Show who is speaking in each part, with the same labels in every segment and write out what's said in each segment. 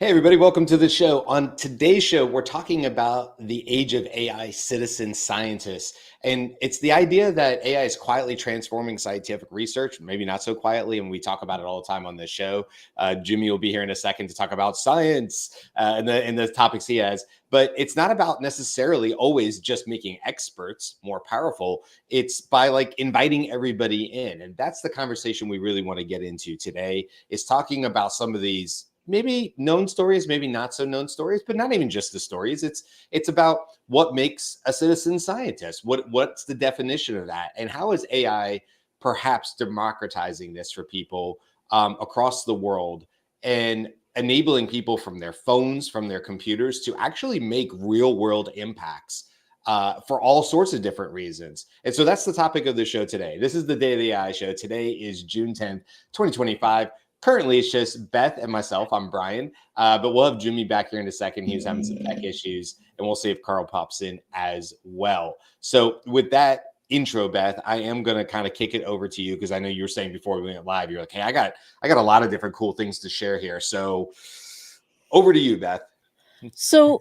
Speaker 1: Hey, everybody, welcome to the show. On today's show, we're talking about the age of AI citizen scientists. And it's the idea that AI is quietly transforming scientific research, maybe not so quietly. And we talk about it all the time on this show. Jimmy will be here in a second to talk about science and the topics he has. But it's not about necessarily always just making experts more powerful. It's by inviting everybody in. And that's the conversation we really want to get into today, is talking about some of these maybe known stories, maybe not so known stories, but not even just the stories. It's about what makes a citizen scientist. What's the definition of that, and how is AI perhaps democratizing this for people across the world and enabling people from their phones, from their computers, to actually make real world impacts for all sorts of different reasons. And so that's the topic of the show today. This is the Day of the AI show. Today is June 10th, 2025. Currently, it's just Beth and myself. I'm Brian, but we'll have Jimmy back here in a second. He was having some tech issues, and we'll see if Carl pops in as well. So with that intro, Beth, I am going to kind of kick it over to you, because I know you were saying before we went live, you're like, hey, I got a lot of different cool things to share here. So over to you, Beth.
Speaker 2: So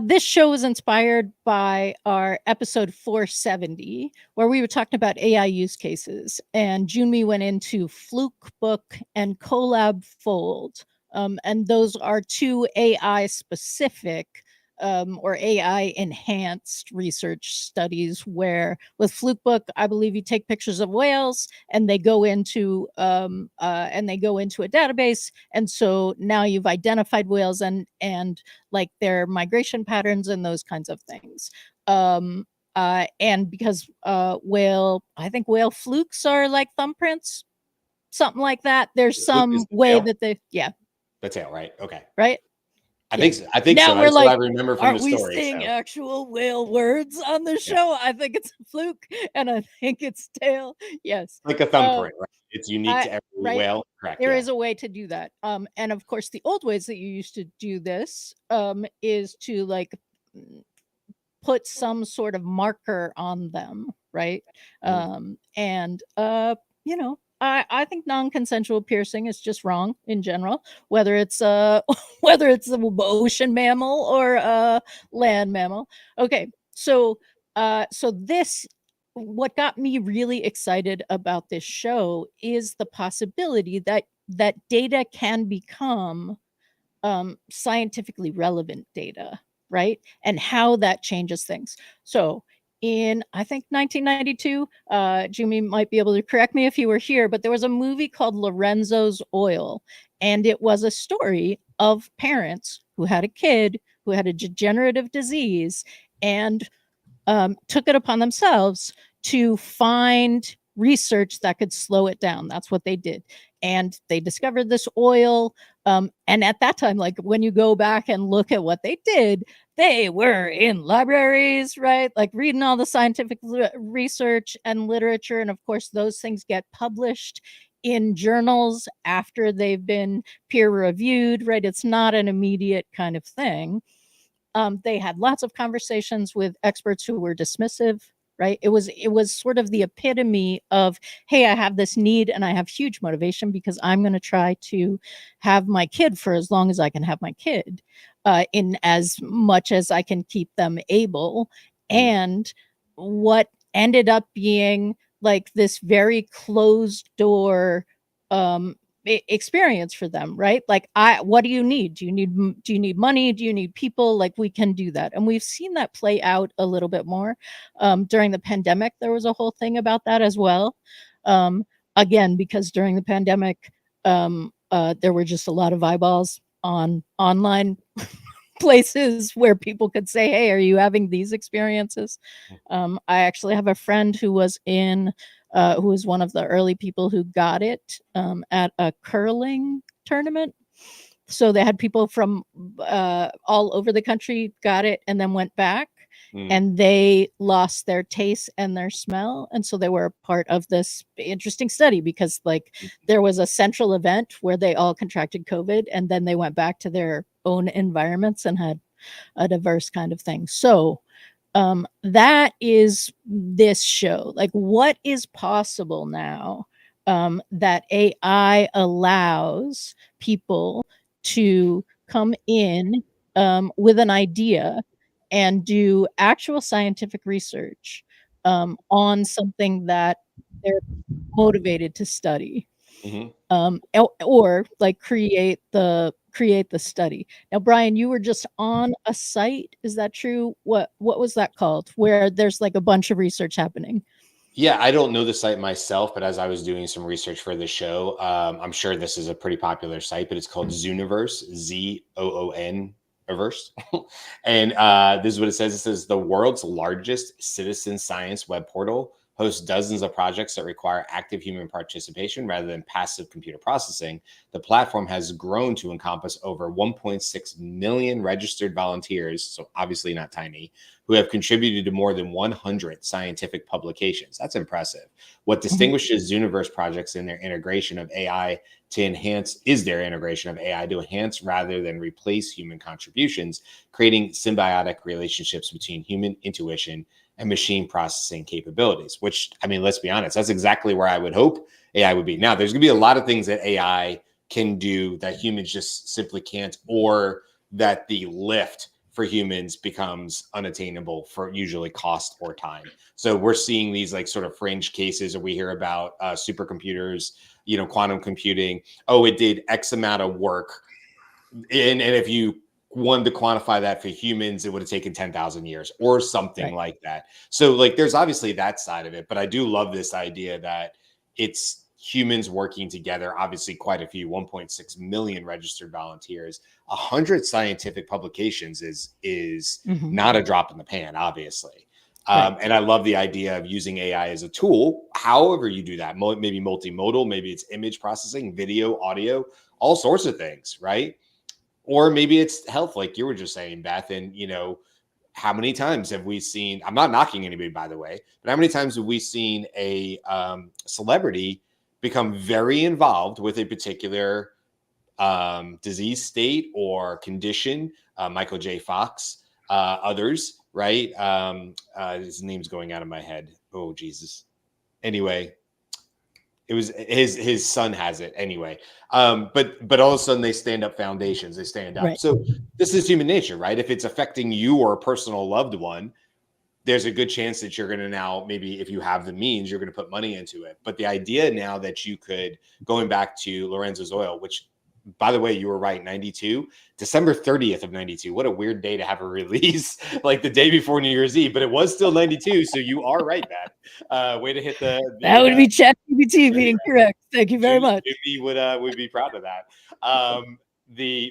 Speaker 2: this show was inspired by our episode 470, where we were talking about AI use cases. And Junmi went into FlukeBook and ColabFold. And those are two AI specific or AI enhanced research studies, where with FlukeBook, I believe you take pictures of whales and they go into a database. And so now you've identified whales and like their migration patterns and those kinds of things. And because I think whale flukes are like thumbprints, something like that. There's some way that they,
Speaker 1: the tail, right? Okay,
Speaker 2: right.
Speaker 1: I think so. Now
Speaker 2: so. We're
Speaker 1: that's
Speaker 2: like,
Speaker 1: what I remember from the story.
Speaker 2: Are we saying actual whale words on the show? I think it's a fluke, and I think it's tail. Yes,
Speaker 1: like a thumbprint, right? It's unique to every whale. Correct.
Speaker 2: There is a way to do that. And of course, the old ways that you used to do this is to like put some sort of marker on them, right? I think non-consensual piercing is just wrong in general, whether it's an ocean mammal or a land mammal. Okay, so this, what got me really excited about this show is the possibility that data can become scientifically relevant data, right? And how that changes things. So in, I think, 1992, Jimmy might be able to correct me if you were here, but there was a movie called Lorenzo's Oil, and it was a story of parents who had a kid who had a degenerative disease and took it upon themselves to find research that could slow it down. That's what they did. And they discovered this oil. And at that time, like when you go back and look at what they did, they were in libraries, right? Like reading all the scientific research and literature. And of course, those things get published in journals after they've been peer reviewed, right? It's not an immediate kind of thing. They had lots of conversations with experts who were dismissive, right? It was sort of the epitome of, hey, I have this need and I have huge motivation because I'm going to try to have my kid for as long as I can have my kid, in as much as I can keep them able. And what ended up being like this very closed door experience for them, right? Like, what do you need? Do you need money? Do you need people? Like, we can do that. And we've seen that play out a little bit more during the pandemic. There was a whole thing about that as well. Again, because during the pandemic, there were just a lot of eyeballs on online places where people could say, hey, are you having these experiences? I actually have a friend who was who was one of the early people who got it at a curling tournament. So they had people from all over the country got it and then went back. And they lost their taste and their smell. And so they were a part of this interesting study because like there was a central event where they all contracted COVID and then they went back to their own environments and had a diverse kind of thing. So that is this show. Like, what is possible now that AI allows people to come in with an idea and do actual scientific research on something that they're motivated to study,
Speaker 1: Mhm.
Speaker 2: or like create the study. Now, Brian, you were just on a site. Is that true? What was that called? Where there's like a bunch of research happening.
Speaker 1: Yeah, I don't know the site myself, but as I was doing some research for the show, I'm sure this is a pretty popular site, but it's called Zooniverse, Zoon Averse. And this is what it says. It says the world's largest citizen science web portal hosts dozens of projects that require active human participation rather than passive computer processing. The platform has grown to encompass over 1.6 million registered volunteers, so obviously not tiny, who have contributed to more than 100 scientific publications. That's impressive. What distinguishes Zooniverse projects in their integration of AI to enhance is their integration of AI to enhance rather than replace human contributions, creating symbiotic relationships between human intuition and machine processing capabilities, which, I mean, let's be honest, that's exactly where I would hope AI would be. Now, there's going to be a lot of things that AI can do that humans just simply can't, or that the lift for humans becomes unattainable for usually cost or time. So we're seeing these like sort of fringe cases, or we hear about supercomputers, quantum computing. Oh, it did X amount of work. And if you wanted to quantify that for humans, it would have taken 10,000 years or something like that. So like there's obviously that side of it, but I do love this idea that it's humans working together. Obviously quite a few, 1.6 million registered volunteers, 100 scientific publications is not a drop in the pan, obviously. And I love the idea of using AI as a tool, however you do that. Maybe multimodal, maybe it's image processing, video, audio, all sorts of things, right? Or maybe it's health, like you were just saying, Beth. And, how many times have we seen, I'm not knocking anybody, by the way, but how many times have we seen a celebrity become very involved with a particular disease state or condition? Michael J. Fox, others, right? His name's going out of my head. Oh, Jesus. Anyway, it was his son has it anyway. But all of a sudden they stand up foundations, they stand up. So this is human nature, right? If it's affecting you or a personal loved one, there's a good chance that you're going to now, maybe if you have the means, you're going to put money into it. But the idea now that you could, going back to Lorenzo's Oil, which, by the way, you were right, 92, December 30th of 92. What a weird day to have a release, like the day before New Year's Eve, but it was still 92. So you are right, Matt. Way to hit the
Speaker 2: that would be ChatGPT being correct. Thank you very much.
Speaker 1: Jimmy would be proud of that.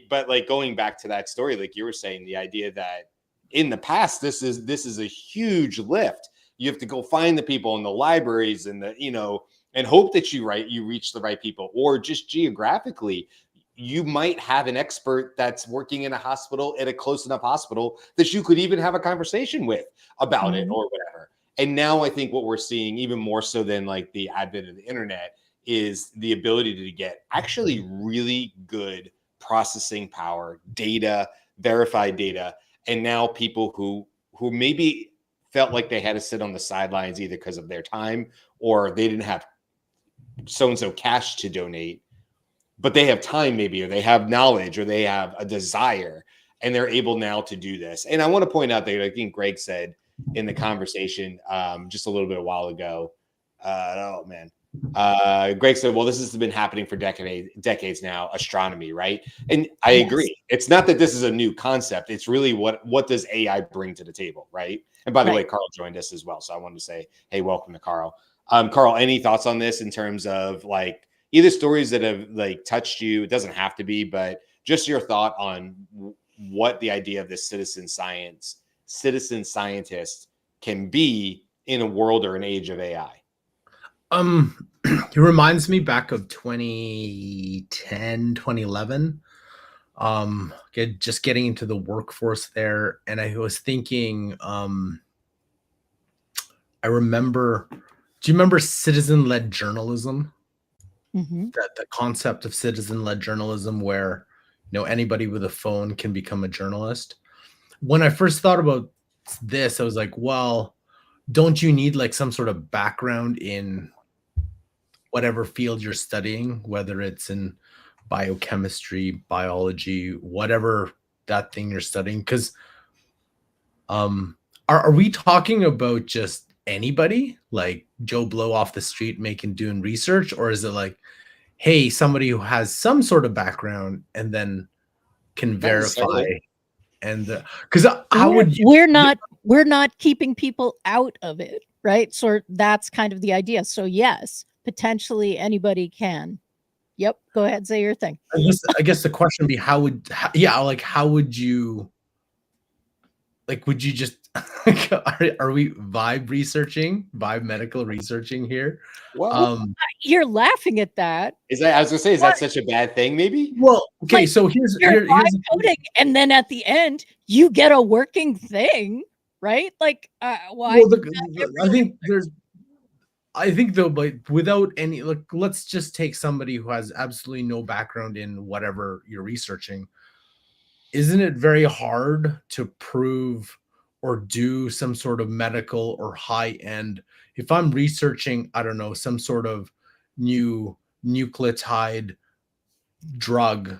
Speaker 1: But like going back to that story, like you were saying, the idea that in the past, this is a huge lift. You have to go find the people in the libraries and and hope that you reach the right people, or just geographically, you might have an expert that's working in a hospital, at a close enough hospital that you could even have a conversation with about it or whatever. And now I think what we're seeing, even more so than like the advent of the internet, is the ability to get actually really good processing power, data, verified data. And now people who maybe felt like they had to sit on the sidelines either because of their time, or they didn't have so-and-so cash to donate, but they have time maybe, or they have knowledge, or they have a desire, and they're able now to do this. And I want to point out that I think Greg said in the conversation just a little bit a while ago, Greg said, well, this has been happening for decades now, astronomy, right? And I agree. It's not that this is a new concept. It's really what does AI bring to the table, right? And by the way, Carl joined us as well. So I wanted to say, hey, welcome to Carl. Carl, any thoughts on this in terms of like either stories that have like touched you? It doesn't have to be, but just your thought on what the idea of this citizen scientist can be in a world or an age of AI.
Speaker 3: It reminds me back of 2010, 2011. Just getting into the workforce there. And I was thinking, I remember, do you remember citizen-led journalism? That the concept of citizen-led journalism where, anybody with a phone can become a journalist. When I first thought about this, I was like, well, don't you need like some sort of background in whatever field you're studying, whether it's in biochemistry, biology, whatever that thing you're studying? Because are we talking about just anybody, like Joe Blow off the street doing research, or is it like, hey, somebody who has some sort of background and then can
Speaker 1: Not
Speaker 3: verify?
Speaker 1: necessarily.
Speaker 3: And because how would you?
Speaker 2: We're not keeping people out of it, right? So that's kind of the idea. So yes, potentially anybody can. Yep. Go ahead, say your thing.
Speaker 3: I guess the question would be how would you, like, would you just are we vibe medical researching here?
Speaker 1: Well,
Speaker 2: you're laughing at that.
Speaker 1: I was gonna say, is that such a bad thing? Maybe.
Speaker 3: Well, okay,
Speaker 2: like,
Speaker 3: so here's
Speaker 2: coding, and then at the end you get a working thing, right? Like, why?
Speaker 3: Well, I think though, but without any, like, let's just take somebody who has absolutely no background in whatever you're researching. Isn't it very hard to prove or do some sort of medical or high end? If I'm researching, I don't know, some sort of new nucleotide drug,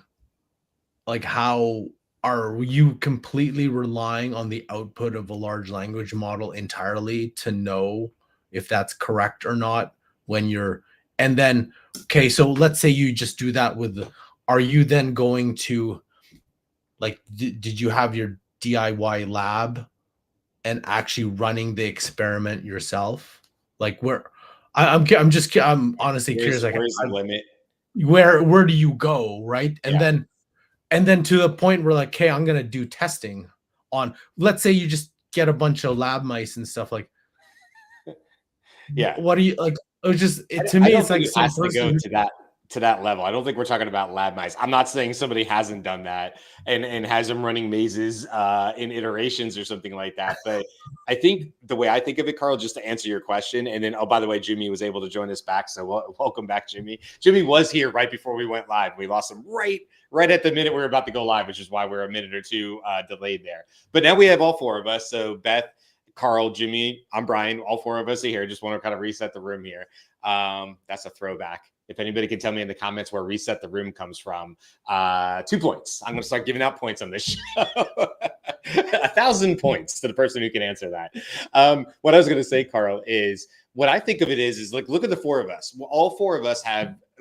Speaker 3: like, how are you completely relying on the output of a large language model entirely to know if that's correct or not when you're, and then, okay, so let's say you just do that with are you then going to, like, did you have your DIY lab and actually running the experiment yourself? Like, where I'm honestly curious, like,
Speaker 1: Where's the limit?
Speaker 3: where do you go, right?
Speaker 1: Yeah.
Speaker 3: And then to the point where, like, hey, I'm gonna do testing on, let's say you just get a bunch of lab mice and stuff, like,
Speaker 1: Yeah.
Speaker 3: what do you like? It was just to
Speaker 1: I
Speaker 3: me,
Speaker 1: don't
Speaker 3: it's
Speaker 1: think
Speaker 3: like
Speaker 1: it
Speaker 3: some
Speaker 1: has to go
Speaker 3: person.
Speaker 1: to that level. I don't think we're talking about lab mice. I'm not saying somebody hasn't done that and has them running mazes in iterations or something like that. But I think the way I think of it, Carl, just to answer your question, and then, oh, by the way, Jimmy was able to join us back. So welcome back, Jimmy. Jimmy was here right before we went live. We lost him right at the minute we were about to go live, which is why we're a minute or two delayed there. But now we have all four of us. So Beth, Carl, Jimmy, I'm Brian. All four of us are here. Just want to kind of reset the room here. That's a throwback. If anybody can tell me in the comments where reset the room comes from, 2 points. I'm going to start giving out points on this show. 1,000 points to the person who can answer that. What I was going to say, Carl, is what I think of it is like, look at the four of us. All four of us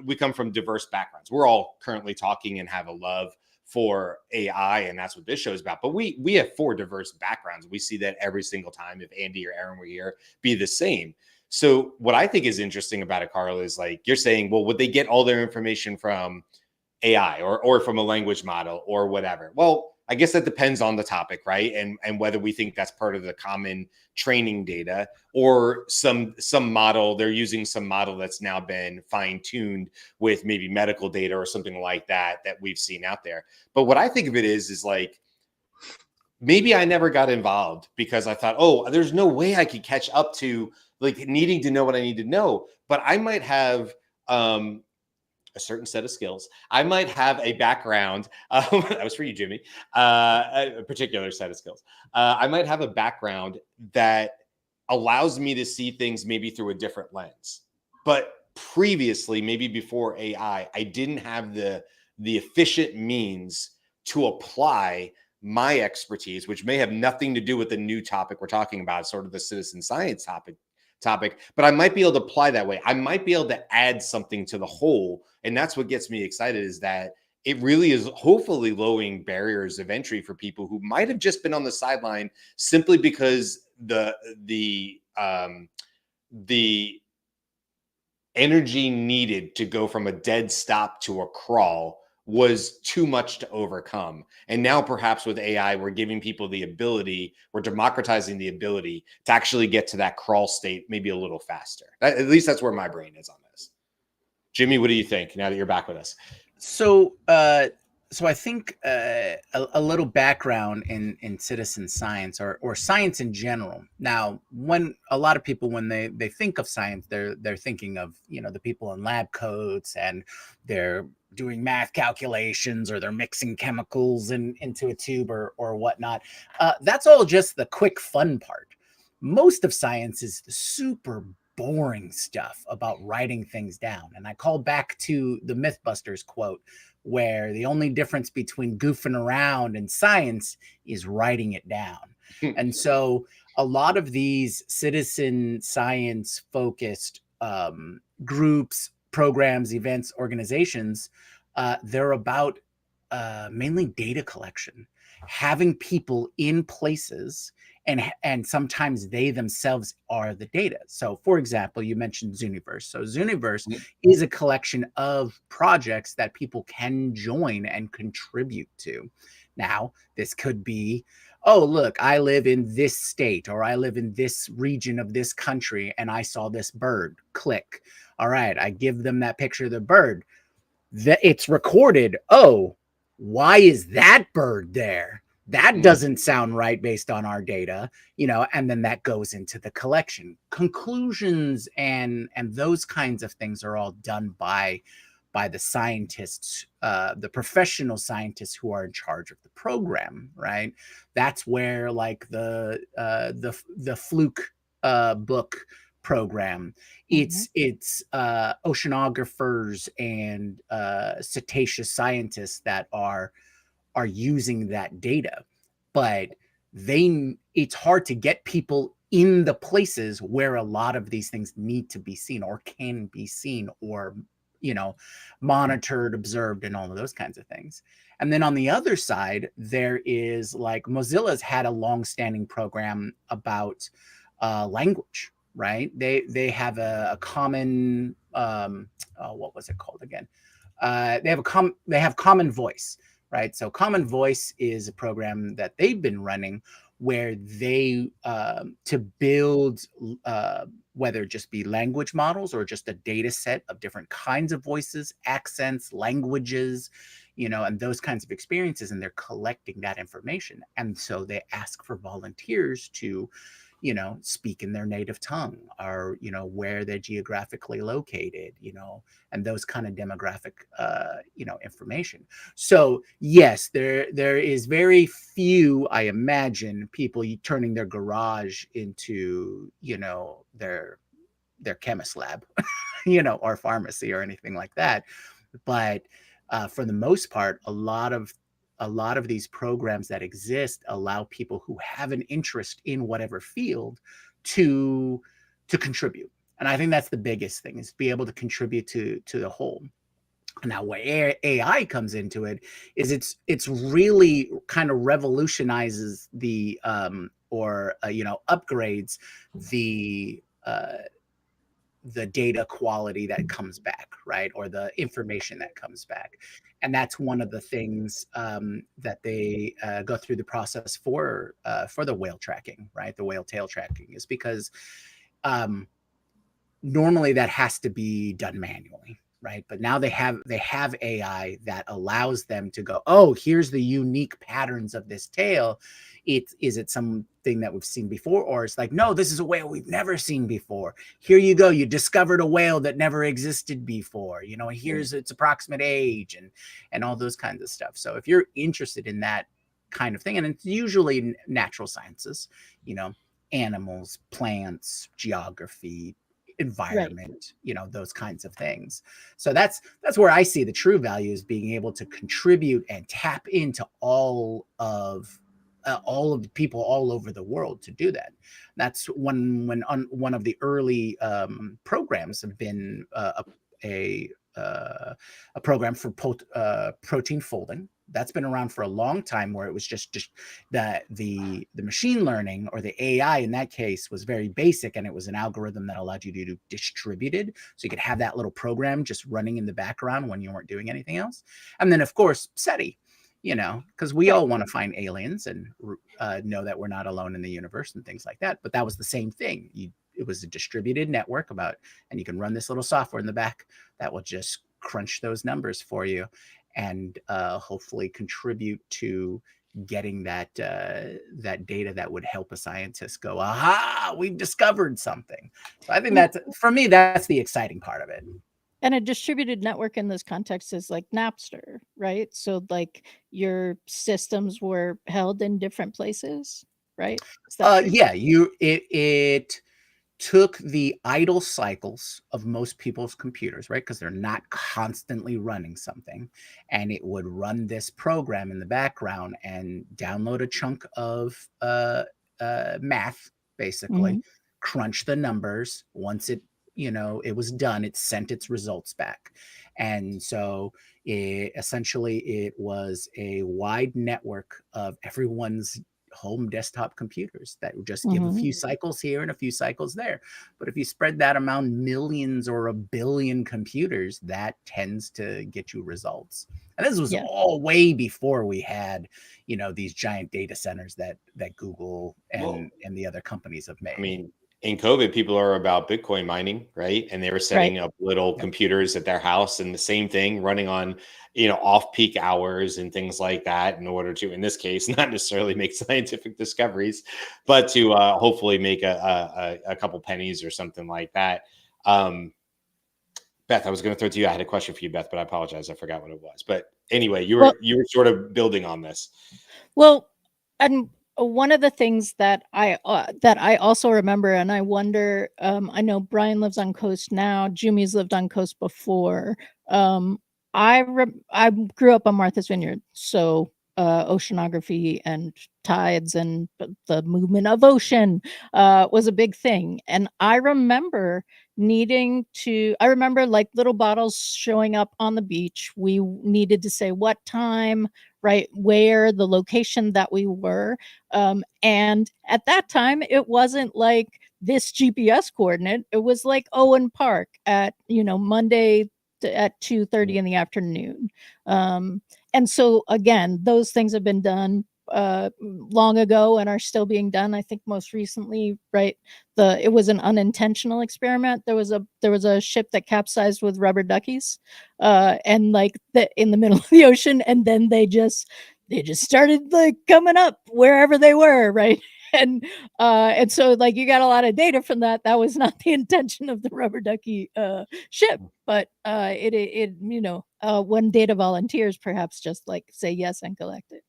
Speaker 1: we come from diverse backgrounds. We're all currently talking and have a love for AI, and that's what this show is about. But we have four diverse backgrounds. We see that every single time. If Andy or Aaron were here, be the same. So what I think is interesting about it, Carl, is like you're saying, well, would they get all their information from AI or from a language model or whatever? Well, I guess that depends on the topic, right? And whether we think that's part of the common training data or some model, they're using some model that's now been fine-tuned with maybe medical data or something like that we've seen out there. But what I think of it is like, maybe I never got involved because I thought, oh, there's no way I could catch up to like needing to know what I need to know. But I might have a certain set of skills. I might have a background. That was for you, Jimmy. A particular set of skills. I might have a background that allows me to see things maybe through a different lens. But previously, maybe before AI, I didn't have the efficient means to apply my expertise, which may have nothing to do with the new topic we're talking about, sort of the citizen science topic, but I might be able to apply that way. I might be able to add something to the whole. And that's what gets me excited, is that it really is hopefully lowering barriers of entry for people who might have just been on the sideline simply because the energy needed to go from a dead stop to a crawl was too much to overcome. And now perhaps with AI, we're giving people the ability, we're democratizing the ability to actually get to that crawl state maybe a little faster. At least that's where my brain is on this. Jimmy, what do you think now that you're back with us?
Speaker 4: So I think a little background in citizen science or science in general. Now, when a lot of people, when they think of science, they're thinking of, the people in lab coats and they're doing math calculations or they're mixing chemicals into a tube or whatnot. That's all just the quick fun part. Most of science is super boring stuff about writing things down. And I call back to the Mythbusters quote, where the only difference between goofing around and science is writing it down. And so a lot of these citizen science focused groups, programs, events, organizations, they're about mainly data collection, having people in places, and sometimes they themselves are the data. So for example, you mentioned Zooniverse. So Zooniverse is a collection of projects that people can join and contribute to. Now, this could be, oh, look, I live in this state, or I live in this region of this country, and I saw this bird. Click. All right, I give them that picture of the bird. It's recorded. Oh, why is that bird there? That doesn't sound right based on our data, and then that goes into the collection. Conclusions and those kinds of things are all done by the scientists, the professional scientists who are in charge of the program, right? That's where like the FlukeBook program, it's oceanographers and cetaceous scientists that are using that data, but it's hard to get people in the places where a lot of these things need to be seen or can be seen, or monitored, observed, and all of those kinds of things. And then on the other side, there is like Mozilla's had a long-standing program about language, right? They have a common what was it called again? They have Common Voice, right? So Common Voice is a program that they've been running where they to build whether it just be language models or just a data set of different kinds of voices, accents, languages, and those kinds of experiences, and they're collecting that information. And so they ask for volunteers to speak in their native tongue, or where they're geographically located, and those kind of demographic information. So yes, there is very few, I imagine, people turning their garage into their chemist lab or pharmacy or anything like that. But for the most part, a lot of these programs that exist allow people who have an interest in whatever field to contribute. And I think that's the biggest thing, is be able to contribute to the whole. Now, where AI comes into it is it's really kind of revolutionizes the upgrades the data quality that comes back, right? Or the information that comes back. And that's one of the things that they go through the process for the whale tracking, right? The whale tail tracking is because normally that has to be done manually, right? But now they have AI that allows them to go, oh, here's the unique patterns of this tail. Is it something that we've seen before? Or it's like, no, this is a whale we've never seen before. Here you go. You discovered a whale that never existed before. Here's its approximate age and all those kinds of stuff. So if you're interested in that kind of thing, and it's usually natural sciences, animals, plants, geography, environment, right, those kinds of things. So that's where I see the true value, is being able to contribute and tap into all of the people all over the world to do that. That's one of the early programs have been a program for protein folding. That's been around for a long time, where it was just that the machine learning, or the AI in that case, was very basic, and it was an algorithm that allowed you to do distributed. So you could have that little program just running in the background when you weren't doing anything else. And then of course SETI, because we all want to find aliens and know that we're not alone in the universe and things like that. But that was the same thing. It was a distributed network and you can run this little software in the back that will just crunch those numbers for you, and hopefully contribute to getting that data that would help a scientist go, aha, we've discovered something. So I think for me, that's the exciting part of it.
Speaker 2: And a distributed network in this context is like Napster, right? So like your systems were held in different places, right?
Speaker 4: Yeah, took the idle cycles of most people's computers, right? Because they're not constantly running something. And it would run this program in the background and download a chunk of math, basically, crunch the numbers. Once it, it was done, it sent its results back. And so essentially it was a wide network of everyone's home desktop computers that would just give a few cycles here and a few cycles there. But if you spread that amount, millions or a billion computers, that tends to get you results. And this was all way before we had, these giant data centers that Google and the other companies have made.
Speaker 1: I mean, in COVID, people are about Bitcoin mining, right? And they were setting up little computers at their house, and the same thing running on, off-peak hours and things like that in order to, in this case, not necessarily make scientific discoveries, but to hopefully make a couple pennies or something like that. Beth, I was going to throw it to you. I had a question for you, Beth, but I apologize. I forgot what it was. But anyway, you were sort of building on this.
Speaker 2: Well, and one of the things that I also remember, and I wonder, I know Brian lives on Coast now. Jumi's lived on Coast before. I grew up on Martha's Vineyard, so oceanography and tides and the movement of ocean was a big thing. And I remember like little bottles showing up on the beach. We needed to say what time, right, where, the location that we were. And at that time, it wasn't like this GPS coordinate. It was like Owen Park at, Monday at 2:30 in the afternoon. And so again, those things have been done long ago and are still being done. I think most recently, right, it was an unintentional experiment. There was a ship that capsized with rubber duckies and like in the middle of the ocean, and then they just started like coming up wherever they were, right? And so like you got a lot of data from that. That was not the intention of the rubber ducky ship, but when data volunteers perhaps just like say yes and collect it.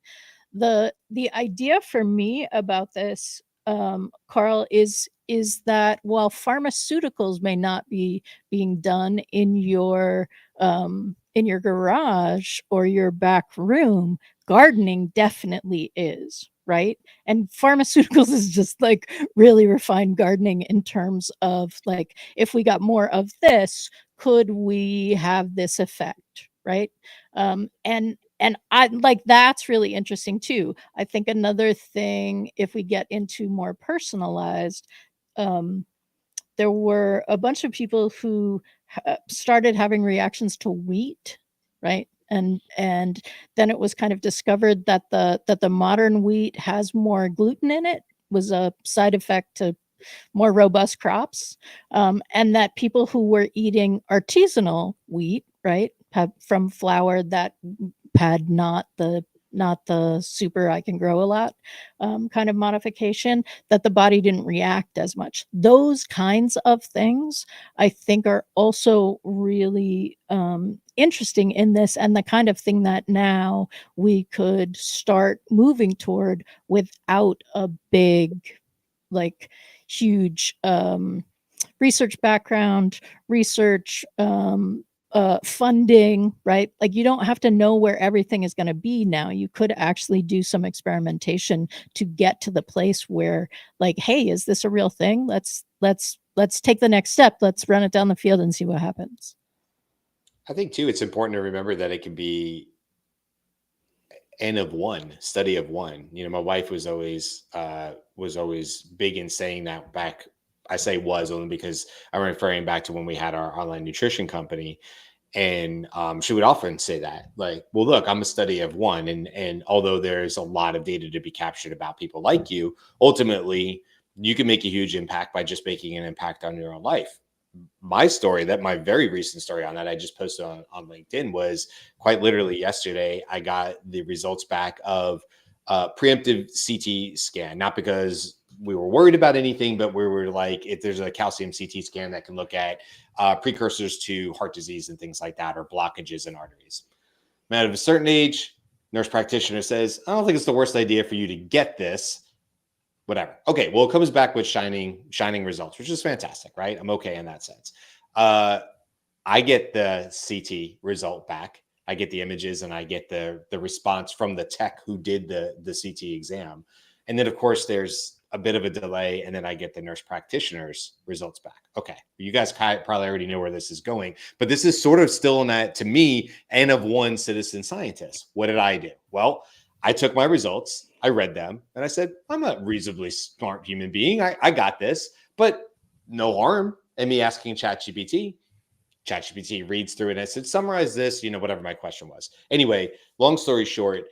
Speaker 2: The idea for me about this, Carl, is that while pharmaceuticals may not be being done in your garage or your back room, gardening definitely is, right? And pharmaceuticals is just like really refined gardening in terms of like, if we got more of this, could we have this effect, right? And I like that's really interesting too. I think another thing, if we get into more personalized, there were a bunch of people who started having reactions to wheat, right? And then it was kind of discovered that the modern wheat has more gluten in it, was a side effect to more robust crops, and that people who were eating artisanal wheat, right, from flour that had not the super I can grow a lot kind of modification, that the body didn't react as much. Those kinds of things I think are also really interesting in this, and the kind of thing that now we could start moving toward without a big, like huge research background, research funding, right? Like you don't have to know where everything is going to be now. You could actually do some experimentation to get to the place where like, hey, is this a real thing? Let's take the next step. Let's run it down the field and see what happens.
Speaker 1: I think too, it's important to remember that it can be N of one, study of one. My wife was always big in saying that back. I say was only because I'm referring back to when we had our online nutrition company. And she would often say that, like, well, look, I'm a study of one. And although there's a lot of data to be captured about people like you, ultimately, you can make a huge impact by just making an impact on your own life. My very recent story on that, I just posted on LinkedIn, was quite literally yesterday. I got the results back of preemptive CT scan, not because we were worried about anything, but we were like, if there's a calcium CT scan that can look at precursors to heart disease and things like that, or blockages in arteries. Man of a certain age, nurse practitioner says, I don't think it's the worst idea for you to get this, whatever. Okay, well, it comes back with shining results, which is fantastic, right? I'm okay in that sense. I get the CT result back. I get the images and I get the response from the tech who did the CT exam. And then, of course, there's a bit of a delay, and then I get the nurse practitioner's results back. Okay, you guys probably already know where this is going, but this is sort of still in that, to me, N of 1 citizen scientist. What did I do? Well, I took my results, I read them, and I said, I'm a reasonably smart human being. I got this, but no harm in me asking ChatGPT. ChatGPT reads through it and I said, summarize this, whatever my question was. Anyway, long story short,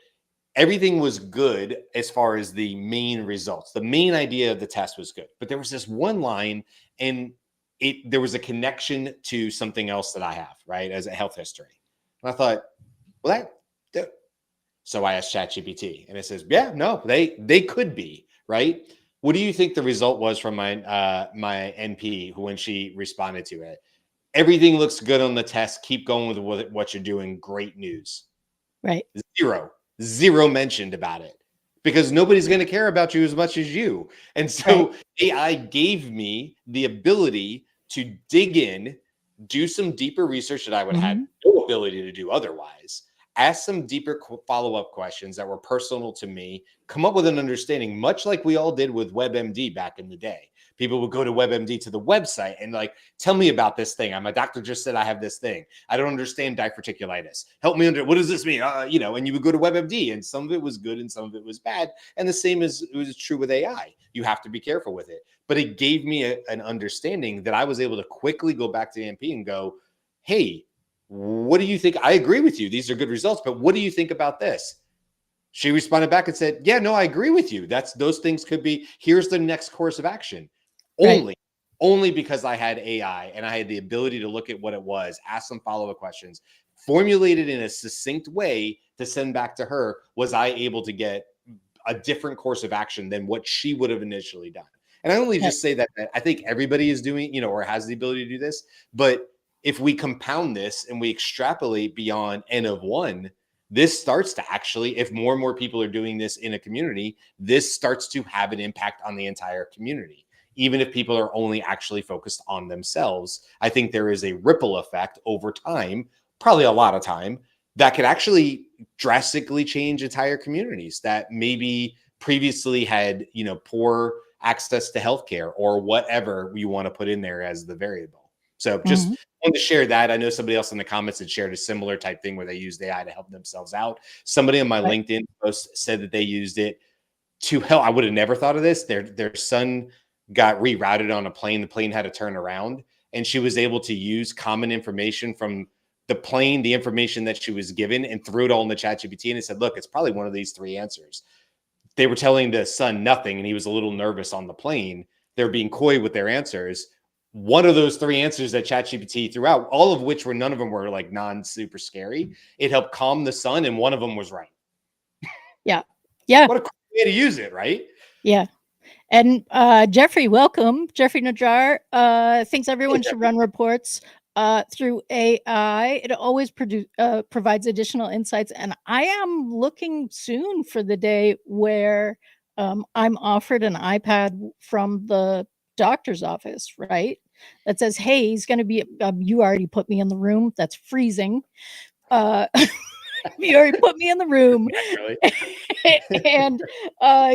Speaker 1: everything was good as far as the main results. The main idea of the test was good, but there was this one line and there was a connection to something else that I have, right, as a health history. And I thought, well, so I asked ChatGPT and it says, yeah, no, they could be, right? What do you think the result was from my NP when she responded to it? Everything looks good on the test. Keep going with what you're doing. Great news.
Speaker 2: Right.
Speaker 1: Zero mentioned about it because nobody's going to care about you as much as you. And so AI gave me the ability to dig in, do some deeper research that I would have no ability to do otherwise, ask some deeper follow-up questions that were personal to me, come up with an understanding, much like we all did with WebMD back in the day. People would go to WebMD to the website and like, tell me about this thing. My doctor just said I have this thing. I don't understand diverticulitis. Help me what does this mean? And you would go to WebMD and some of it was good and some of it was bad. And the same was true with AI. You have to be careful with it. But it gave me an understanding that I was able to quickly go back to the MP and go, hey, what do you think? I agree with you. These are good results, but what do you think about this? She responded back and said, yeah, no, I agree with you. Those things could be, here's the next course of action. Only because I had AI and I had the ability to look at what it was, ask some follow-up questions, formulated in a succinct way to send back to her, was I able to get a different course of action than what she would have initially done. And I only just say that I think everybody is doing, or has the ability to do this. But if we compound this and we extrapolate beyond N of 1, this starts to actually, if more and more people are doing this in a community, this starts to have an impact on the entire community. Even if people are only actually focused on themselves, I think there is a ripple effect over time, probably a lot of time, that could actually drastically change entire communities that maybe previously had, poor access to healthcare or whatever you want to put in there as the variable. So just wanted to share that. I know somebody else in the comments had shared a similar type thing where they used AI to help themselves out. Somebody on my LinkedIn post said that they used it to help. I would have never thought of this. Their son got rerouted on a plane. The plane had to turn around, and she was able to use common information from the plane, the information that she was given, and threw it all in the ChatGPT. And it said, look, it's probably one of these 3 answers. They were telling the son nothing, and he was a little nervous on the plane. They're being coy with their answers. One of those 3 answers that ChatGPT threw out, all of which none of them were like non-super scary. It helped calm the son, and one of them was right.
Speaker 2: Yeah.
Speaker 1: What a cool way to use it, right?
Speaker 2: Yeah. And Jeffrey, welcome. Jeffrey Najjar thinks everyone should run reports through AI. It always provides additional insights. And I am looking soon for the day where I'm offered an iPad from the doctor's office, right? That says, hey, he's going to be, you already put me in the room. That's freezing. You already put me in the room and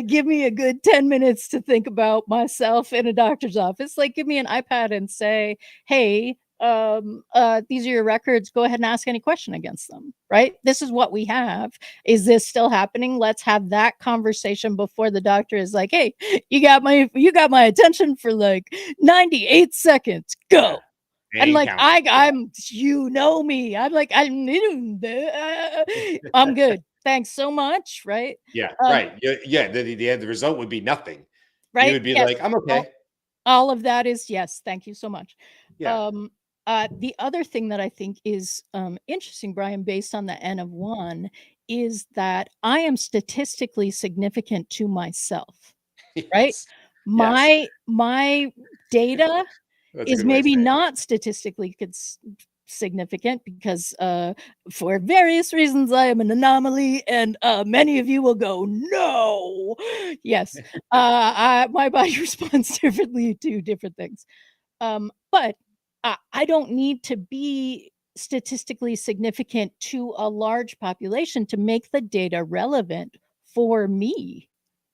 Speaker 2: give me a good 10 minutes to think about myself in a doctor's office. Like, give me an iPad and say, hey, these are your records. Go ahead and ask any question against them, right? This is what we have. Is this still happening? Let's have that conversation before the doctor is like, hey, you got my attention for like 98 seconds. Go. And like, I'm, you know me. I'm like, I'm good. Thanks so much. Right.
Speaker 1: Yeah. Right. Yeah. The result would be nothing.
Speaker 2: Right.
Speaker 1: You would be like, I'm okay.
Speaker 2: All of that is yes. Thank you so much.
Speaker 1: Yeah.
Speaker 2: The other thing that I think is interesting, Brian, based on the N of 1, is that I am statistically significant to myself.
Speaker 1: Yes.
Speaker 2: Right. My data is maybe not statistically significant because for various reasons I am an anomaly, and many of you will go, no. Yes. My body responds differently to different things. But I don't need to be statistically significant to a large population to make the data relevant for me,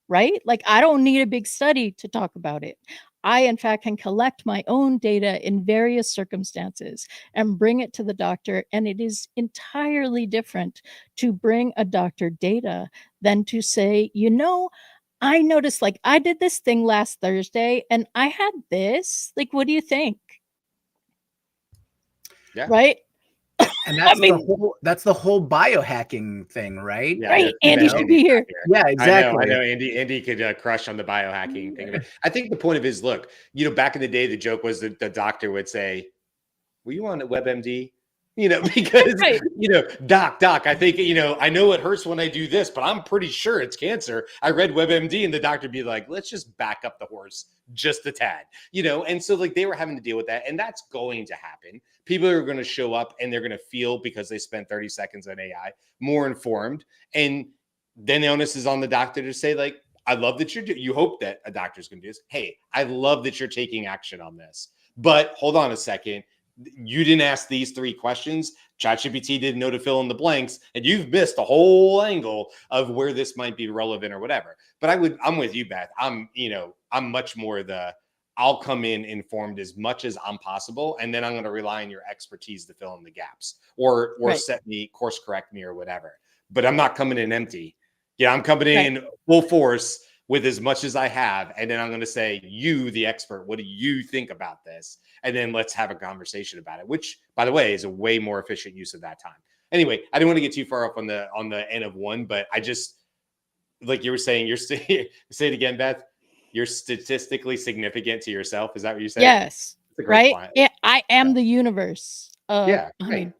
Speaker 2: right? Like, I don't need a big study to talk about it. I, in fact, can collect my own data in various circumstances and bring it to the doctor. And it is entirely different to bring a doctor data than to say, I noticed, like, I did this thing last Thursday and I had this. Like, what do you think?
Speaker 1: Yeah.
Speaker 2: Right?
Speaker 4: And that's the whole biohacking thing, right?
Speaker 1: Yeah,
Speaker 2: right. Andy should be here.
Speaker 4: Yeah, exactly.
Speaker 1: I know. Andy could crush on the biohacking thing. I think the point of his look, back in the day, the joke was that the doctor would say, "Were you on WebMD?" Because
Speaker 2: Right.
Speaker 1: Doc, I think I know it hurts when I do this, but I'm pretty sure it's cancer. I read WebMD, and the doctor would be like, "Let's just back up the horse just a tad," and so like they were having to deal with that, and that's going to happen. People are going to show up and they're going to feel, because they spent 30 seconds on AI, more informed, and then the onus is on the doctor to say, like, I love that you hope that a doctor's going to do this. Hey, I love that you're taking action on this, but hold on a second. You didn't ask these 3 questions. ChatGPT didn't know to fill in the blanks, and you've missed a whole angle of where this might be relevant or whatever. But I'm with you, Beth. I'm much more I'll come in informed as much as I'm possible, and then I'm going to rely on your expertise to fill in the gaps or
Speaker 2: Right.
Speaker 1: set me, course correct me or whatever. But I'm not coming in empty. I'm coming
Speaker 2: Right.
Speaker 1: in full force with as much as I have. And then I'm going to say, you, the expert, what do you think about this? And then let's have a conversation about it, which, by the way, is a way more efficient use of that time. Anyway, I didn't want to get too far up on the N of 1, but I just, like you were saying, say it again, Beth. You're statistically significant to yourself. Is that what you said?
Speaker 2: Yes. Right.
Speaker 1: Point.
Speaker 2: Yeah, I am the universe.
Speaker 1: Yeah.
Speaker 2: I
Speaker 1: Right.
Speaker 2: mean,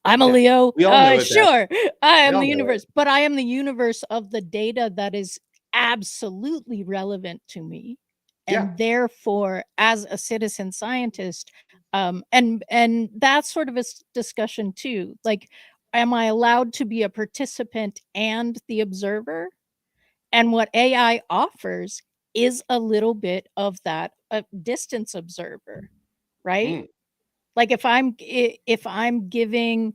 Speaker 2: I'm a Leo.
Speaker 1: We all know it,
Speaker 2: sure. I am
Speaker 1: all
Speaker 2: the
Speaker 1: know
Speaker 2: universe, but I am the universe of the data that is absolutely relevant to me. And
Speaker 1: Yeah.
Speaker 2: therefore, as a citizen scientist, and that's sort of a discussion too. Like, am I allowed to be a participant and the observer? And what AI offers is a little bit of that distance observer, right?
Speaker 1: Mm.
Speaker 2: Like, if I'm giving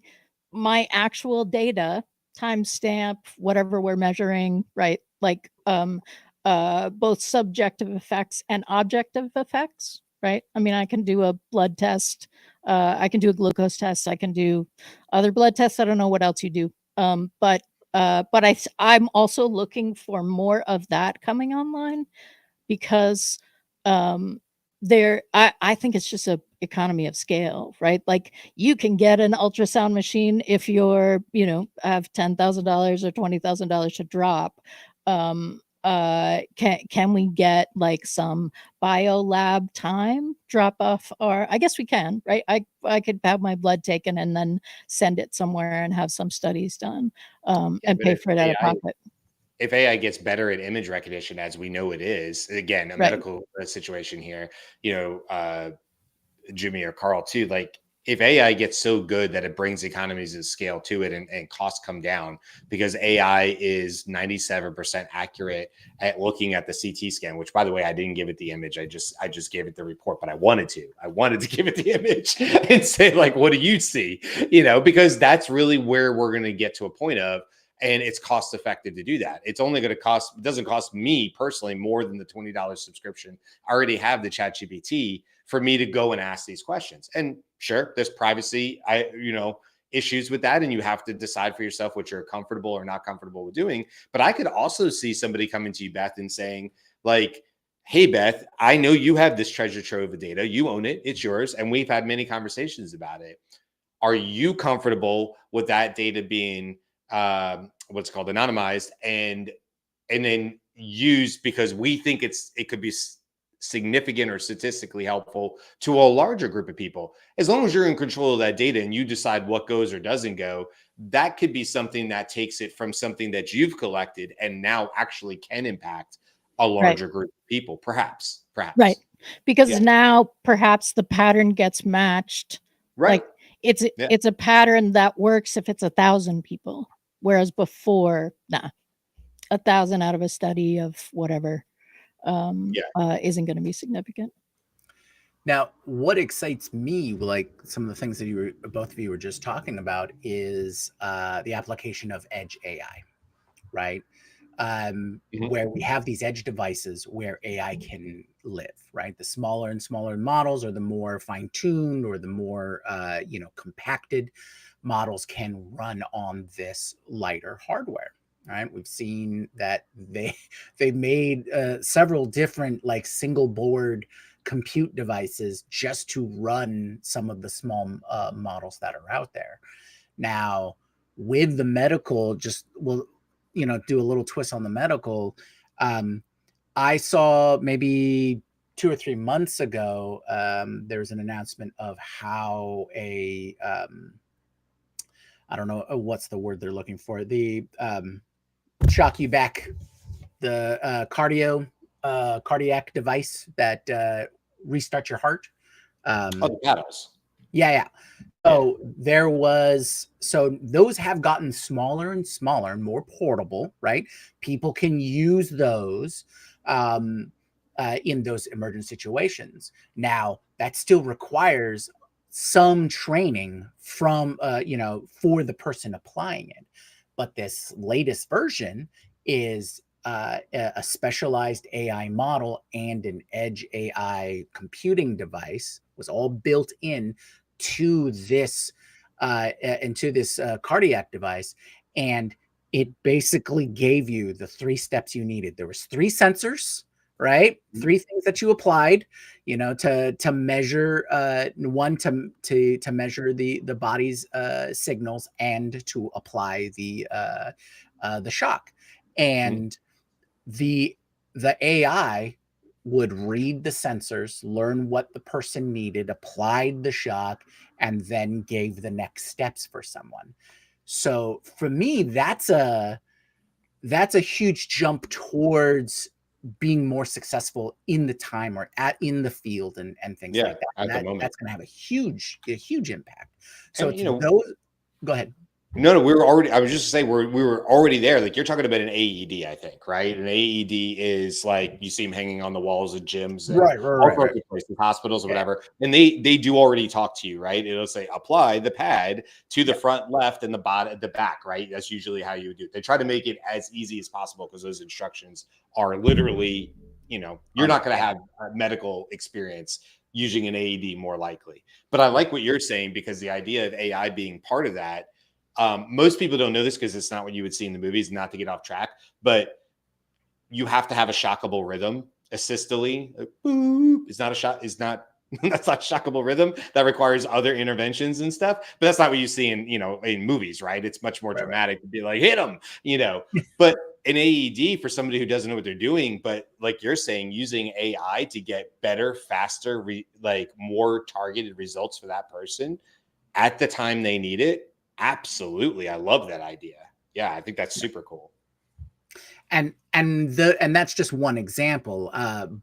Speaker 2: my actual data, timestamp, whatever we're measuring, right? Like both subjective effects and objective effects, right? I mean, I can do a blood test, I can do a glucose test, I can do other blood tests. I don't know what else you do. But I'm also looking for more of that coming online, because I think it's just a economy of scale, right? Like, you can get an ultrasound machine if you're have $10,000 or $20,000 to drop. Can we get like some biolab time drop off? Or I guess we can, right? I could have my blood taken and then send it somewhere and have some studies done, and pay for it out of pocket.
Speaker 1: If AI gets better at image recognition, as we know it is, again, a medical situation here, Jimmy or Carl too, like, if AI gets so good that it brings economies of scale to it and costs come down, because AI is 97% accurate at looking at the CT scan, which, by the way, I didn't give it the image. I just gave it the report, but I wanted to give it the image and say, like, what do you see? Because that's really where we're going to get to a point of, and it's cost effective to do that. It's only going to it doesn't cost me personally more than the $20 subscription. I already have the ChatGPT for me to go and ask these questions. And sure, there's privacy, issues with that. And you have to decide for yourself what you're comfortable or not comfortable with doing. But I could also see somebody coming to you, Beth, and saying, like, hey, Beth, I know you have this treasure trove of data. You own it. It's yours. And we've had many conversations about it. Are you comfortable with that data being what's called anonymized and then used, because we think it could be significant or statistically helpful to a larger group of people? As long as you're in control of that data and you decide what goes or doesn't go, that could be something that takes it from something that you've collected and now actually can impact a larger group of people, perhaps.
Speaker 2: Right. Because now perhaps the pattern gets matched.
Speaker 1: Right.
Speaker 2: Like, It's a pattern that works if it's 1,000 people, whereas before, 1,000 out of a study of whatever isn't going to be significant.
Speaker 4: Now, what excites me, like some of the things that both of you were just talking about, is the application of edge AI, right? Where we have these edge devices where AI can live, right? The smaller and smaller models, or the more fine-tuned, or the more compacted models can run on this lighter hardware. Right? We've seen that they made several different like single board compute devices just to run some of the small models that are out there. Now, with the medical, do a little twist on the medical. I saw maybe 2 or 3 months ago, there was an announcement of how I don't know what's the word they're looking for. The shock you back, the cardiac device that restart your heart.
Speaker 1: The paddles.
Speaker 4: Yeah. So those have gotten smaller and smaller and more portable, right? People can use those in those emergent situations. Now, that still requires some training from, for the person applying it. But this latest version is a specialized AI model and an edge AI computing device was all built in to this cardiac device, and it basically gave you the 3 steps you needed. There was 3 sensors, right? 3 things that you applied, to measure one to measure the body's signals, and to apply the shock. And the AI would read the sensors, learn what the person needed, applied the shock, and then gave the next steps for someone. So for me, that's a huge jump towards being more successful in the time, or in the field, and things like that. That's going to have a huge impact. So go ahead.
Speaker 1: No, I was just saying we were already there. Like, you're talking about an AED, I think, right? An AED is like, you see them hanging on the walls of gyms, and all sorts of places, hospitals or whatever. And they do already talk to you, right? It'll say, apply the pad to the front left and the back, right? That's usually how you do it. They try to make it as easy as possible, because those instructions are literally, you're not going to have a medical experience using an AED, more likely. But I like what you're saying, because the idea of AI being part of that, most people don't know this because it's not what you would see in the movies, not to get off track, but you have to have a shockable rhythm asystole. It's not that's not shockable rhythm. That requires other interventions and stuff, but that's not what you see in movies, right? It's much more dramatic to be like, hit them, but an AED, for somebody who doesn't know what they're doing, but like you're saying, using AI to get better, faster, more targeted results for that person at the time they need it. Absolutely. I love that idea. Yeah, I think that's super cool.
Speaker 4: And that's just one example.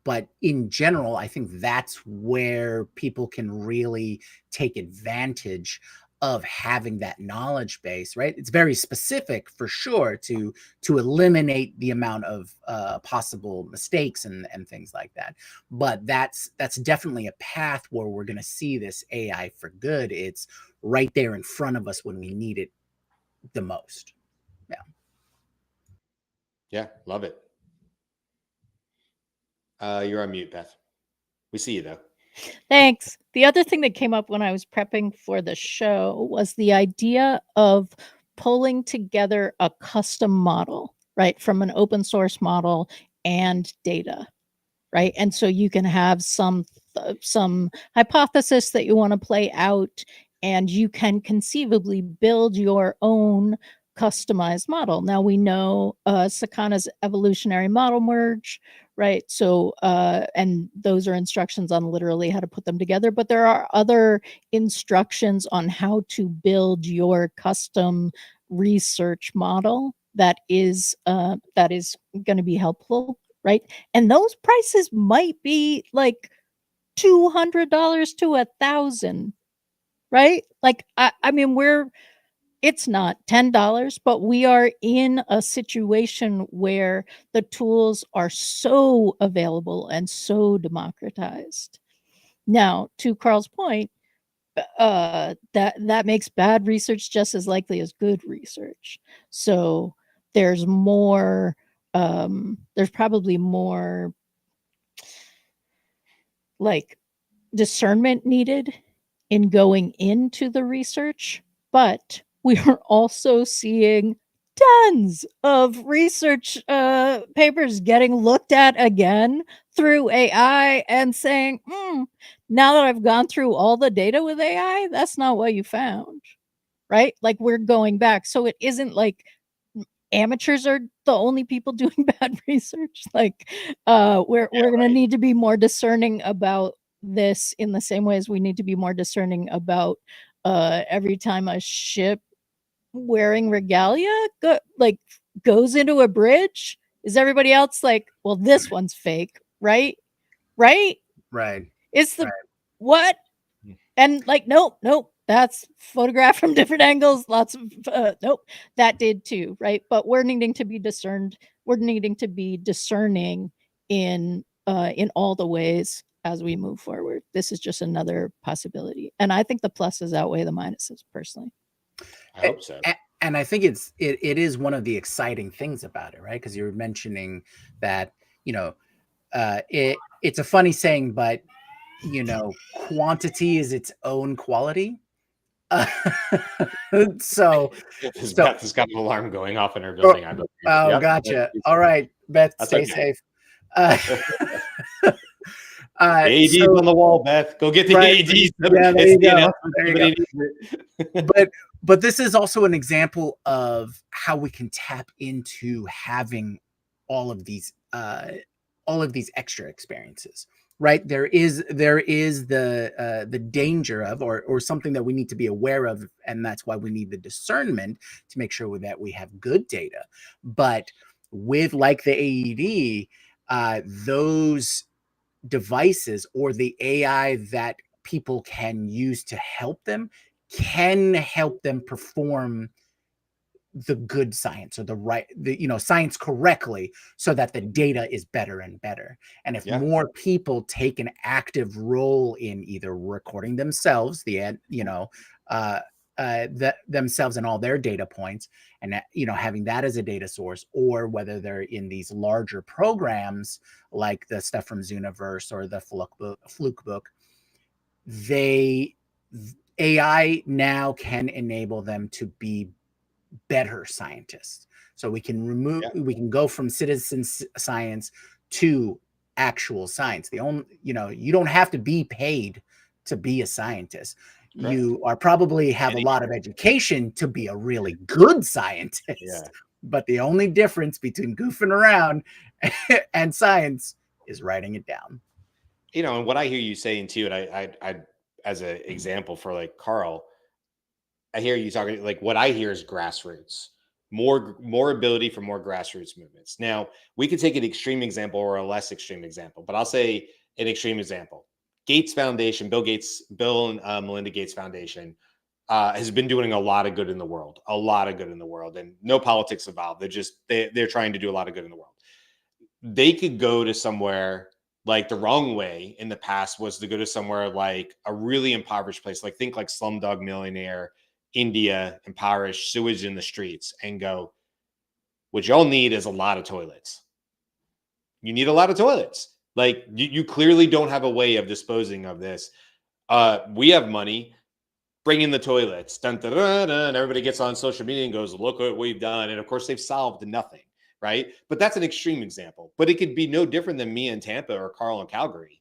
Speaker 4: But in general, I think that's where people can really take advantage of having that knowledge base, right? It's very specific, for sure, to eliminate the amount of possible mistakes and things like that. But that's definitely a path where we're going to see this AI for good. It's right there in front of us when we need it the most.
Speaker 1: Yeah, love it. You're on mute, Beth. We see you, though.
Speaker 2: Thanks. The other thing that came up when I was prepping for the show was the idea of pulling together a custom model, right, from an open source model and data, right? And so you can have some hypothesis that you want to play out, and you can conceivably build your own customized model. Now, we know Sakana's evolutionary model merge, right? So, and those are instructions on literally how to put them together, but there are other instructions on how to build your custom research model that is going to be helpful, right? And those prices might be like $200 to $1,000, right? Like, I mean, it's not $10, but we are in a situation where the tools are so available and so democratized. Now, to Carl's point, that makes bad research just as likely as good research. So there's more, there's probably more like discernment needed in going into the research, but we are also seeing tons of research papers getting looked at again through AI and saying, now that I've gone through all the data with AI, that's not what you found, right? Like, we're going back. So it isn't like amateurs are the only people doing bad research. Like, we're going to need to be more discerning about this in the same way as we need to be more discerning about every time a ship wearing regalia goes into a bridge. Is everybody else like, well, this one's fake, right? Right?
Speaker 4: Right.
Speaker 2: It's the
Speaker 4: Right.
Speaker 2: what? And like, nope, that's photographed from different angles. Lots of nope, that did too, right? But we're needing to be discerned. We're needing to be discerning in all the ways as we move forward. This is just another possibility, and I think the pluses outweigh the minuses personally.
Speaker 1: I hope so.
Speaker 4: And I think it is one of the exciting things about it, right? Because you're mentioning that, it's a funny saying, but quantity is its own quality. So
Speaker 1: Beth has got an alarm going off in her building.
Speaker 4: Yep, gotcha. All right, Beth, stay safe.
Speaker 1: AD's on the wall, Beth. Go get the ADs.
Speaker 4: Yeah, there you go. But this is also an example of how we can tap into having all of these extra experiences. Right, there is the danger of, or something that we need to be aware of, and that's why we need the discernment to make sure that we have good data. But with like the AED, those devices or the AI that people can use to help them can help them perform the good science, or the science correctly, so that the data is better and better. And if more people take an active role in either recording themselves, themselves and all their data points, and having that as a data source, or whether they're in these larger programs like the stuff from Zooniverse or the FlukeBook, AI now can enable them to be better scientists. So we can go from citizen science to actual science. You don't have to be paid to be a scientist. Correct. You are probably have a lot of education to be a really good scientist. But the only difference between goofing around and science is writing it down.
Speaker 1: And what I hear you saying too, and I as an example for like Carl, I hear you talking, like, what I hear is grassroots, more ability for more grassroots movements. Now, we could take an extreme example or a less extreme example, but I'll say an extreme example. Gates Foundation, Bill and Melinda Gates Foundation has been doing a lot of good in the world, and no politics involved. They're trying to do a lot of good in the world. They could go to somewhere, like the wrong way in the past was to go to somewhere like a really impoverished place, like think like Slumdog Millionaire, India, impoverished, sewage in the streets, and go, what y'all need is a lot of toilets. You need a lot of toilets. Like, you clearly don't have a way of disposing of this. We have money. Bring in the toilets. Dun, dun, dun, dun, and everybody gets on social media and goes, look what we've done. And of course, they've solved nothing, right? But that's an extreme example. But it could be no different than me in Tampa or Carl in Calgary.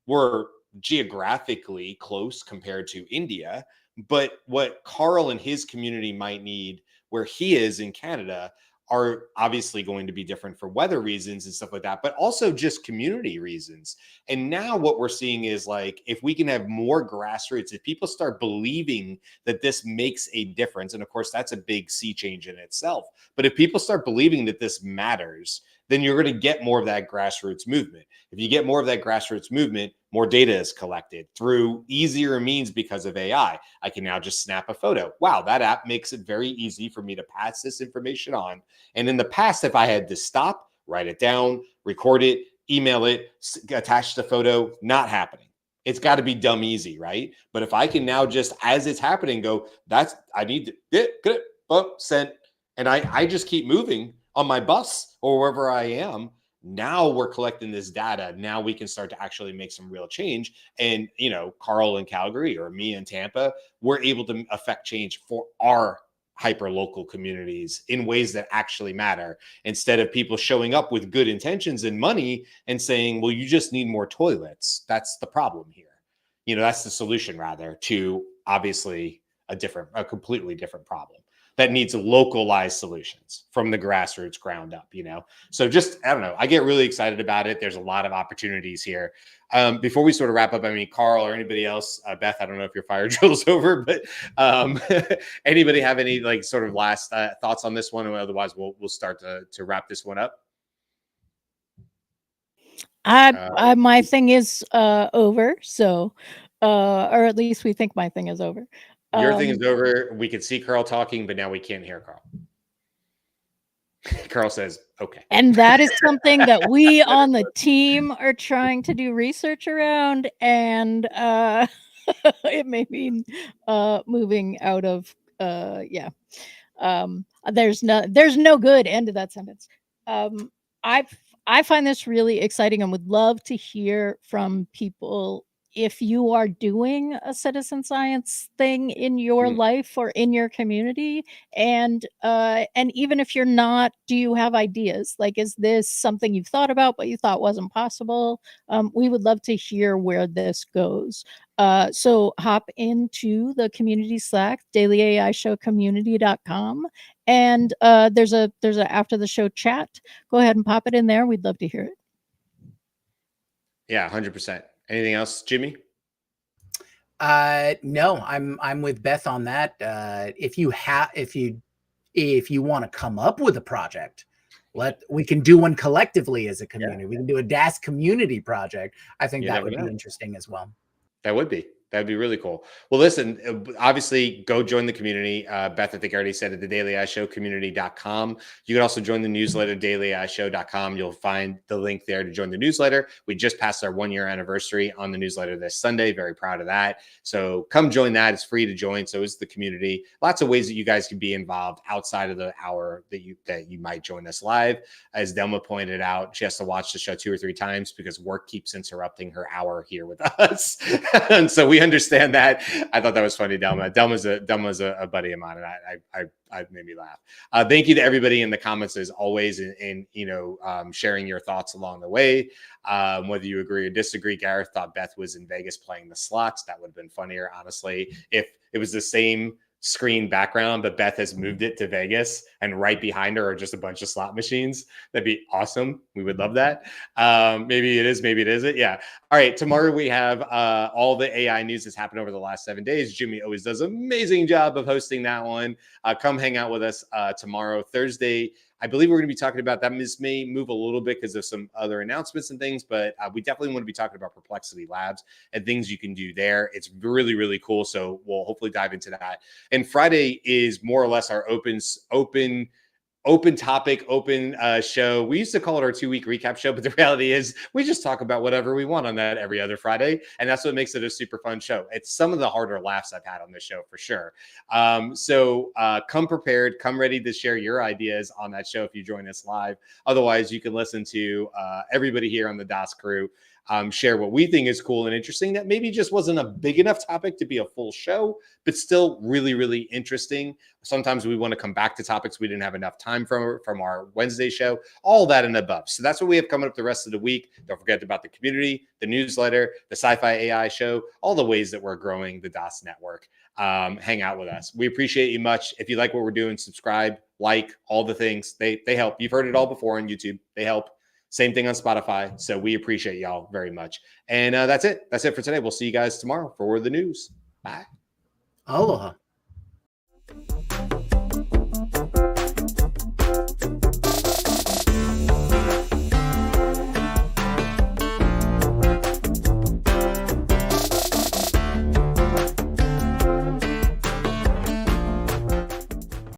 Speaker 1: We're geographically close compared to India. But what Carl and his community might need where he is in Canada are obviously going to be different for weather reasons and stuff like that, but also just community reasons. And now what we're seeing is, like, if we can have more grassroots, if people start believing that this makes a difference, and of course that's a big sea change in itself, but if people start believing that this matters, then you're going to get more of that grassroots movement. If you get more of that grassroots movement, more data is collected through easier means because of AI. I can now just snap a photo. Wow, that app makes it very easy for me to pass this information on. And in the past, if I had to stop, write it down, record it, email it, attach the photo, not happening. It's got to be dumb easy, right? But if I can now just, as it's happening, go, I need to get it, sent, and I just keep moving on my bus or wherever I am. Now we're collecting this data. Now we can start to actually make some real change. And, Carl in Calgary or me in Tampa, we're able to affect change for our hyper local communities in ways that actually matter, instead of people showing up with good intentions and money and saying, well, you just need more toilets. That's the problem here. That's the solution, rather, to obviously a completely different problem that needs localized solutions from the grassroots ground up, So just, I don't know, I get really excited about it. There's a lot of opportunities here. Before we sort of wrap up, Carl or anybody else, Beth, I don't know if your fire drill's over, but anybody have any sort of last thoughts on this one? Or otherwise we'll start to wrap this one up.
Speaker 2: My thing is over. So, or at least we think my thing is over.
Speaker 1: Your thing is over. We could see Carl talking, but now we can't hear Carl. Carl says, okay.
Speaker 2: And that is something that we on the team are trying to do research around. And it may mean moving out of, there's no good end to that sentence. I find this really exciting and would love to hear from people if you are doing a citizen science thing in your life or in your community, and even if you're not, do you have ideas? Is this something you've thought about but you thought wasn't possible? We would love to hear where this goes. So hop into the community Slack, dailyaishowcommunity.com, and there's a after the show chat. Go ahead and pop it in there. We'd love to hear it.
Speaker 1: Yeah, 100%. Anything else, Jimmy?
Speaker 4: No, I'm with Beth on that. If you want to come up with a project, we can do one collectively as a community. Yeah. We can do a DAS community project. I think that would be interesting as well.
Speaker 1: That would be. That'd be really cool. Well, listen, obviously go join the community. Beth, I think I already said it, the dailyaishowcommunity.com. You can also join the newsletter, dailyaishow.com. You'll find the link there to join the newsletter. We just passed our 1-year anniversary on the newsletter this Sunday. Very proud of that. So come join that. It's free to join. So is the community. Lots of ways that you guys can be involved outside of the hour that you might join us live. As Delma pointed out, she has to watch the show 2 or 3 times because work keeps interrupting her hour here with us. And so we understand that. I thought that was funny, Delma. Delma's a buddy of mine, and I made me laugh. Thank you to everybody in the comments as always, and sharing your thoughts along the way. Whether you agree or disagree, Gareth thought Beth was in Vegas playing the slots. That would have been funnier, honestly, if it was the same screen background, but Beth has moved it to Vegas, and right behind her are just a bunch of slot machines. That'd be awesome. We would love that. Maybe it is, maybe it isn't. Yeah. All right. Tomorrow we have all the AI news that's happened over the last 7 days. Jimmy always does an amazing job of hosting that one. Come hang out with us tomorrow, Thursday. I believe we're going to be talking about that. This may move a little bit because of some other announcements and things, but we definitely want to be talking about Perplexity Labs and things you can do there. It's really, really cool. So we'll hopefully dive into that. And Friday is more or less our open topic, show. We used to call it our 2-week recap show, but the reality is we just talk about whatever we want on that every other Friday. And that's what makes it a super fun show. It's some of the harder laughs I've had on this show for sure. So come prepared, come ready to share your ideas on that show if you join us live. Otherwise, you can listen to everybody here on the DAS crew share what we think is cool and interesting that maybe just wasn't a big enough topic to be a full show, but still really, really interesting. Sometimes we want to come back to topics we didn't have enough time from our Wednesday show, all that and above. So that's what we have coming up the rest of the week. Don't forget about the community, the newsletter, the Sci-Fi AI show, all the ways that we're growing the DAS network. Hang out with us. We appreciate you much. If you like what we're doing, subscribe, like, all the things. They help. You've heard it all before on YouTube. They help. Same thing on Spotify. So we appreciate y'all very much. And that's it. That's it for today. We'll see you guys tomorrow for the news. Bye.
Speaker 4: Aloha.